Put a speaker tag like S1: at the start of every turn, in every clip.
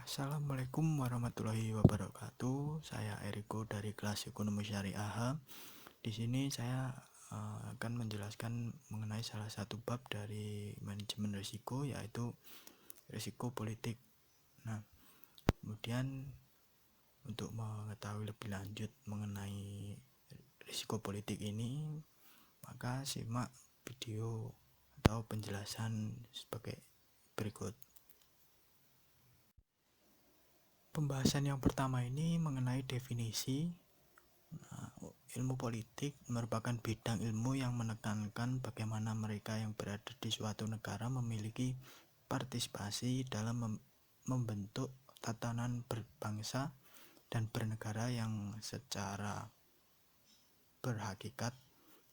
S1: Assalamualaikum warahmatullahi wabarakatuh. Saya Eriko dari kelas Ekonomi Syariah. Di sini saya akan menjelaskan mengenai salah satu bab dari manajemen risiko, yaitu risiko politik. Nah, kemudian untuk mengetahui lebih lanjut mengenai risiko politik ini, maka simak video atau penjelasan sebagai berikut. Pembahasan yang pertama ini mengenai definisi. Ilmu politik merupakan bidang ilmu yang menekankan bagaimana mereka yang berada di suatu negara memiliki partisipasi dalam membentuk tatanan berbangsa dan bernegara yang secara berhakikat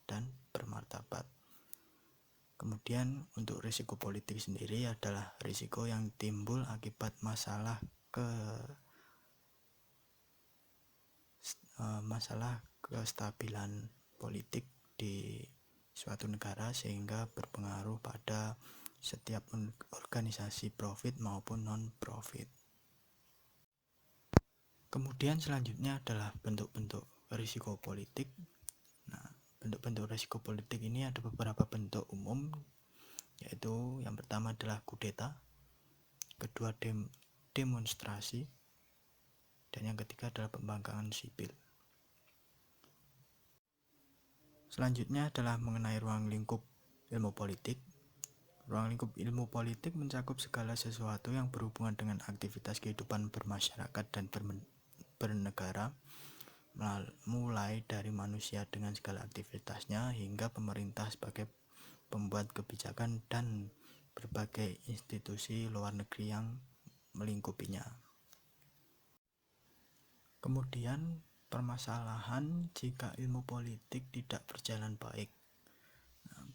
S1: dan bermartabat. Kemudian untuk risiko politik sendiri adalah risiko yang timbul akibat masalah kestabilan politik di suatu negara sehingga berpengaruh pada setiap organisasi profit maupun non-profit. Kemudian selanjutnya adalah bentuk-bentuk risiko politik. Nah, bentuk-bentuk risiko politik ini ada beberapa bentuk umum, yaitu yang pertama adalah kudeta, kedua demonstrasi, dan yang ketiga adalah pembangkangan sipil. Selanjutnya adalah mengenai ruang lingkup ilmu politik. Ruang lingkup ilmu politik mencakup segala sesuatu yang berhubungan dengan aktivitas kehidupan bermasyarakat dan bernegara, mulai dari manusia dengan segala aktivitasnya hingga pemerintah sebagai pembuat kebijakan dan berbagai institusi luar negeri yang melingkupinya. Kemudian permasalahan jika ilmu politik tidak berjalan baik.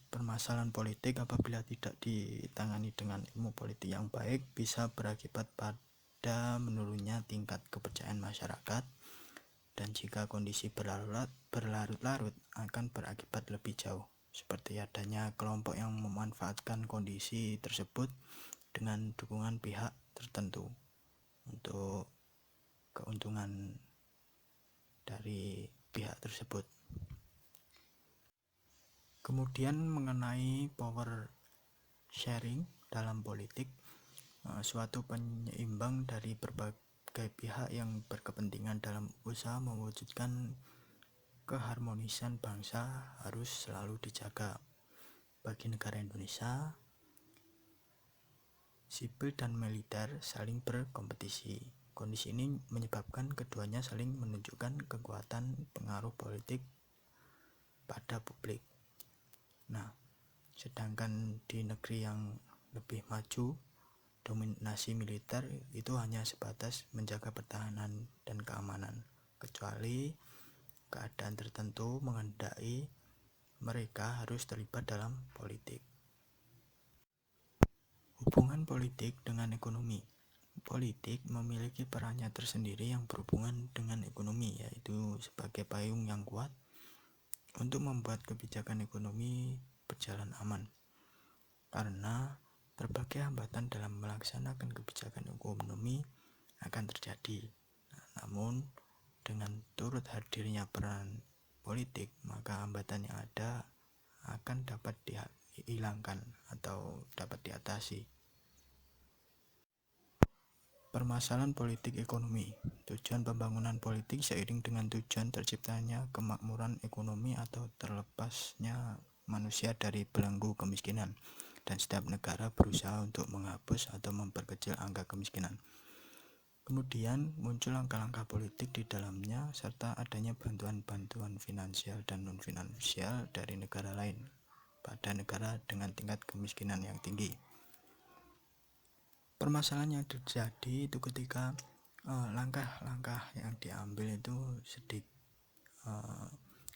S1: Permasalahan politik apabila tidak ditangani dengan ilmu politik yang baik bisa berakibat pada menurunnya tingkat kepercayaan masyarakat, dan jika kondisi berlarut-larut akan berakibat lebih jauh, seperti adanya kelompok yang memanfaatkan kondisi tersebut dengan dukungan pihak tertentu untuk keuntungan dari pihak tersebut. Kemudian mengenai power sharing dalam politik, suatu penyeimbang dari berbagai pihak yang berkepentingan dalam usaha mewujudkan keharmonisan bangsa harus selalu dijaga. Bagi negara Indonesia, sipil dan militer saling berkompetisi. Kondisi ini menyebabkan keduanya saling menunjukkan kekuatan pengaruh politik pada publik. Nah, sedangkan di negeri yang lebih maju, dominasi militer itu hanya sebatas menjaga pertahanan dan keamanan, kecuali keadaan tertentu menghendaki mereka harus terlibat dalam politik. Hubungan politik dengan ekonomi. Politik memiliki perannya tersendiri yang berhubungan dengan ekonomi, yaitu sebagai payung yang kuat untuk membuat kebijakan ekonomi berjalan aman. Karena berbagai hambatan dalam melaksanakan kebijakan ekonomi akan terjadi. Namun dengan turut hadirnya peran politik, maka hambatan yang ada akan dapat dihilangkan atau dapat diatasi. Permasalahan politik ekonomi. Tujuan pembangunan politik seiring dengan tujuan terciptanya kemakmuran ekonomi atau terlepasnya manusia dari belenggu kemiskinan, dan setiap negara berusaha untuk menghapus atau memperkecil angka kemiskinan. Kemudian muncul langkah-langkah politik di dalamnya serta adanya bantuan-bantuan finansial dan non-finansial dari negara lain pada negara dengan tingkat kemiskinan yang tinggi. Permasalahan yang terjadi itu ketika langkah-langkah yang diambil itu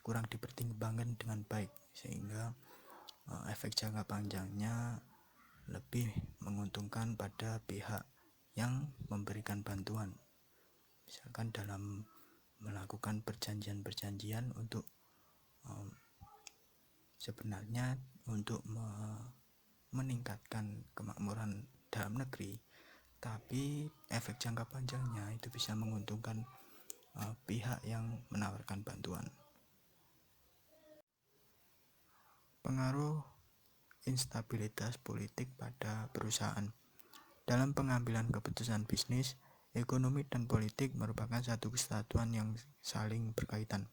S1: kurang dipertimbangkan dengan baik, sehingga efek jangka panjangnya lebih menguntungkan pada pihak yang memberikan bantuan, misalkan dalam melakukan perjanjian-perjanjian untuk sebenarnya untuk meningkatkan kemakmuran dalam negeri, tapi efek jangka panjangnya itu bisa menguntungkan pihak yang menawarkan bantuan. Pengaruh instabilitas politik pada perusahaan. Dalam pengambilan keputusan bisnis, ekonomi dan politik merupakan satu kesatuan yang saling berkaitan.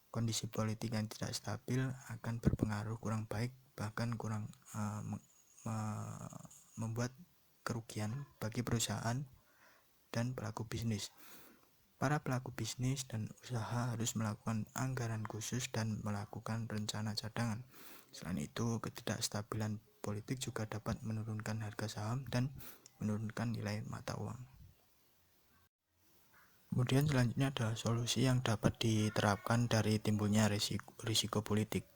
S1: Kondisi politik yang tidak stabil akan berpengaruh kurang baik, bahkan membuat kerugian bagi perusahaan dan pelaku bisnis. Para pelaku bisnis dan usaha harus melakukan anggaran khusus dan melakukan rencana cadangan. Selain itu, ketidakstabilan politik juga dapat menurunkan harga saham dan menurunkan nilai mata uang. Kemudian selanjutnya adalah solusi yang dapat diterapkan dari timbulnya risiko politik.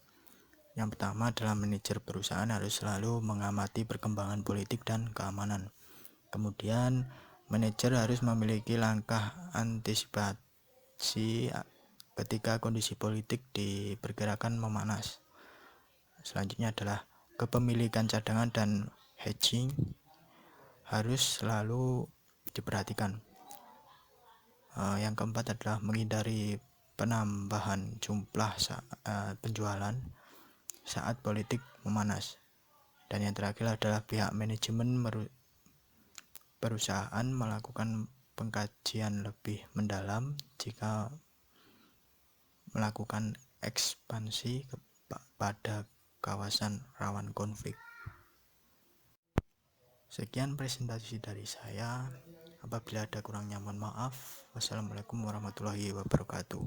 S1: Yang pertama adalah manajer perusahaan harus selalu mengamati perkembangan politik dan keamanan. Kemudian manajer harus memiliki langkah antisipasi ketika kondisi politik diperkirakan memanas. Selanjutnya adalah kepemilikan cadangan dan hedging harus selalu diperhatikan. Yang keempat adalah menghindari penambahan jumlah penjualan saat politik memanas. Dan yang terakhir adalah pihak manajemen perusahaan melakukan pengkajian lebih mendalam jika melakukan ekspansi pada kawasan rawan konflik. Sekian presentasi dari saya. Apabila ada kurangnya mohon maaf. Wassalamualaikum warahmatullahi wabarakatuh.